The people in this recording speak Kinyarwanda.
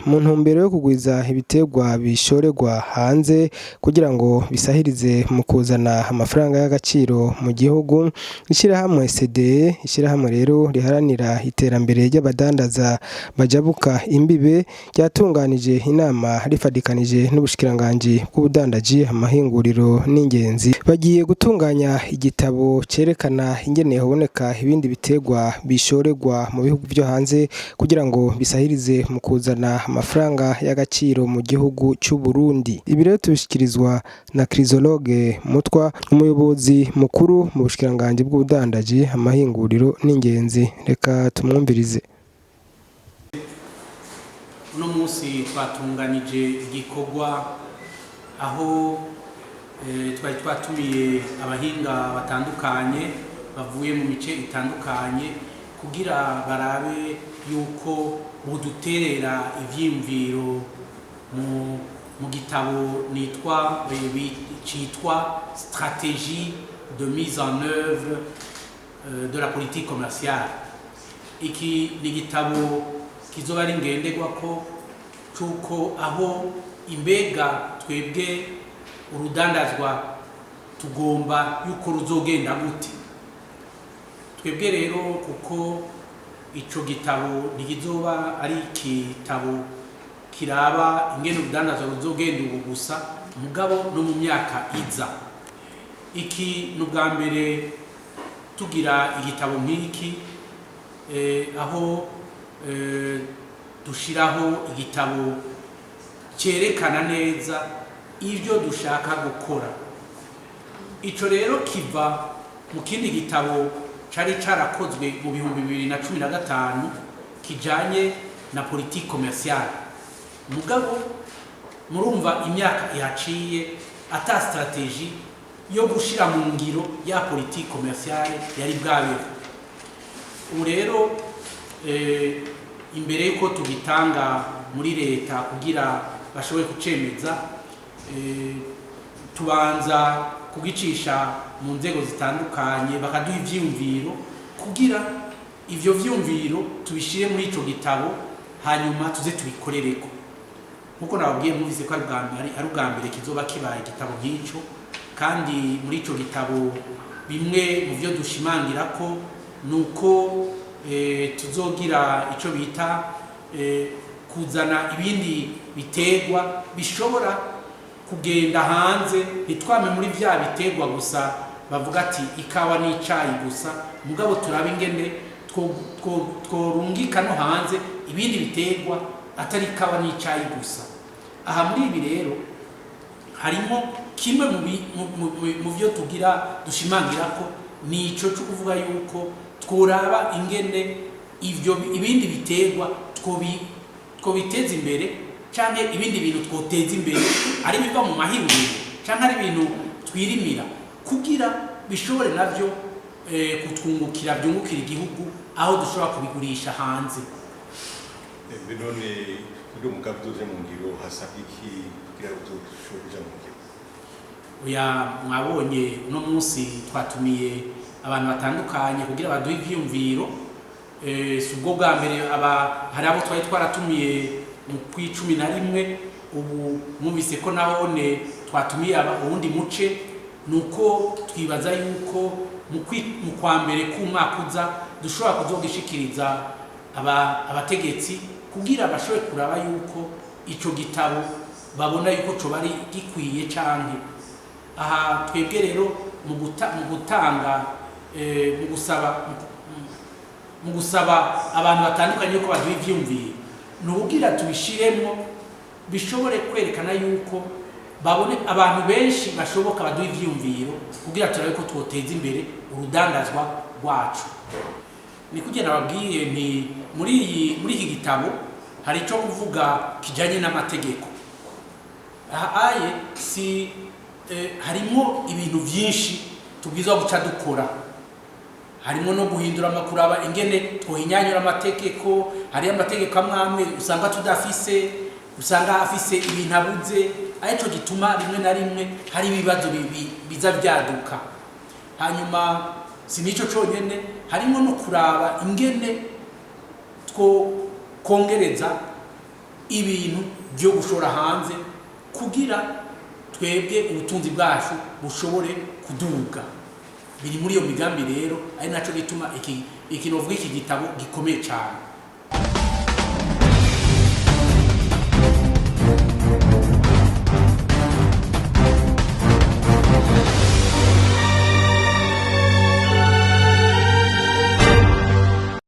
mu ntumbero yo kugwiza ibiterwa bishorerwa hanze kugira ngo bisahirize mu kuzana amafaranga y'agaciro mu gihugu. Ishirahamwe CDE, ishirahamwe rero riharanira iterambere ry'abadandaza bajabuka imbibe, ryatunganije inama rifadikanije n'ubushikiranganji bw'ubudandaji, amahinguriro n'ingenzi. Bagiye gutunganya igitabo cerekana ingene haboneka ibindi biterwa bishorerwa mu bihugu vyo hanze kugira ngo bisahirize mu kuzana amafaranga y'agaciro mu gihugu cy'u Burundi. Ibi rero tubishikirizwa na Chrysologue Mutwa, umuyobozi mukuru mu bushikiranganji bw'ubudandaji, amahinguriro n'ingenzi. Reka tumwumvirize. Uno munsi twatunganije igikorwa aho twari twatumiye abahinga batandukanye bavuye mu mice itandukanye kugira barabe yuko buduterera ivyimviro mu gitabo citwa stratégie de mise en œuvre de la politique commerciale. Iki ni igitabo kizoba ari ngenderwako cuko aho imbega twebwe urudandazwa tugomba yuko ruzogenda gute. Twebwe rero kuko ico gitabo ntikizoba ari igitabo kiraba ingene urudandazwa ruzogenda ubu gusa, mugabo no mu myaka iza. Iki n'ubwa mbere tugira igitabo nk'iki, aho dushiraho igitabo cerekana neza ivyo dushaka gukora. Ico rero kiva mu kindi gitabo cari carakozwe mu 2015 kijanye na politique commerciale. Mugabo murumva imyaka ihaciye ata stratégie yo gushira mu ngiro ya politique commerciale yari bwabeho. Ubu rero imbere yuko tugitanga muri leta kugira bashobore kucemeza, tubanza kugicisha mu nzego zitandukanye bakaduha ivyiyumviro kugira ivyo vyumviro tubishire muri ico gitabo, hanyuma tuze tubikorereko. Nkuko nababwiye muvise ko ari ubwa mbere kizoba kibaye igitabo nk'ico, kandi muri ico gitabo bimwe mu vyo dushimangira ko nuko tuzogira ico bita kuzana ibindi biterwa bishobora kugenda hanze, ntitwame muri vya biterwa gusa bavuga ati ikawa n'icayi gusa, mugabo turabe ingene tworungika no hanze ibindi biterwa atari ikawa n'icayi gusa. Aha muri ibi rero harimo kimwe mu vyo tugira dushimangira ko nico cyo kuvuga yuko tworaba ingene ibindi biterwa twobiteza imbere, canke ibindi bintu twoteza imbere ari biva mu mahinguriro canke ari ibintu twirimira kugira bishobore navyo kutwungukira, byungukira igihugu aho dushobora kubigurisha hanze. None ndo mugavuze mu ngiro hasabye iki kugira ngo dushobore mu ngiro? Oya, mwabonye uno munsi twatumiye abantu batandukanye kugira baduhe ivyumviro. Si ubwo bwa mbere hari abo twari twaratumiye mu kw'icumi na rimwe, ubu mubise ko nabone twatumiye uwundi muce. Nuko twibaza yuko mu kwa mbere k'umwaka uza dushobora kuzogishikiriza abategetsi kugira bashobore kuraba yuko ico gitabo babona yuko co bari gikwiye canke. Aha twebwe rero mu gutanga mu gusaba abantu batandukanye yuko baduha ivyumviro, nukugira tubishiremo bishobore kwerekana yuko babone abantu benshi bashoboka baduha ivyumviro kugira turabe ko twoteza imbere urudandazwa rwacu. Ni kugira nababwiye ni muri iki gitabo hari ico kuvuga kijanye n'amategeko. Aye si harimo ibintu vyinshi tubwirizwa guca dukora, harimo no guhindura amakuraba ingene twohinyanyura amategeko. Hari amategeko amwe usanga tudafise, usanga afise ibintu abuze, arico gituma rimwe na rimwe hari ibibazo biza vyaduka. Hanyuma sinico conyene, harimo no kuraba ingene two kongereza ibintu byo gushora hanze kugira twebwe ubutunzi bwacu bushobore kuduga. Biri muri iyo migambi rero ari naco gituma iki novuga iki gitabo gikomeye cyane.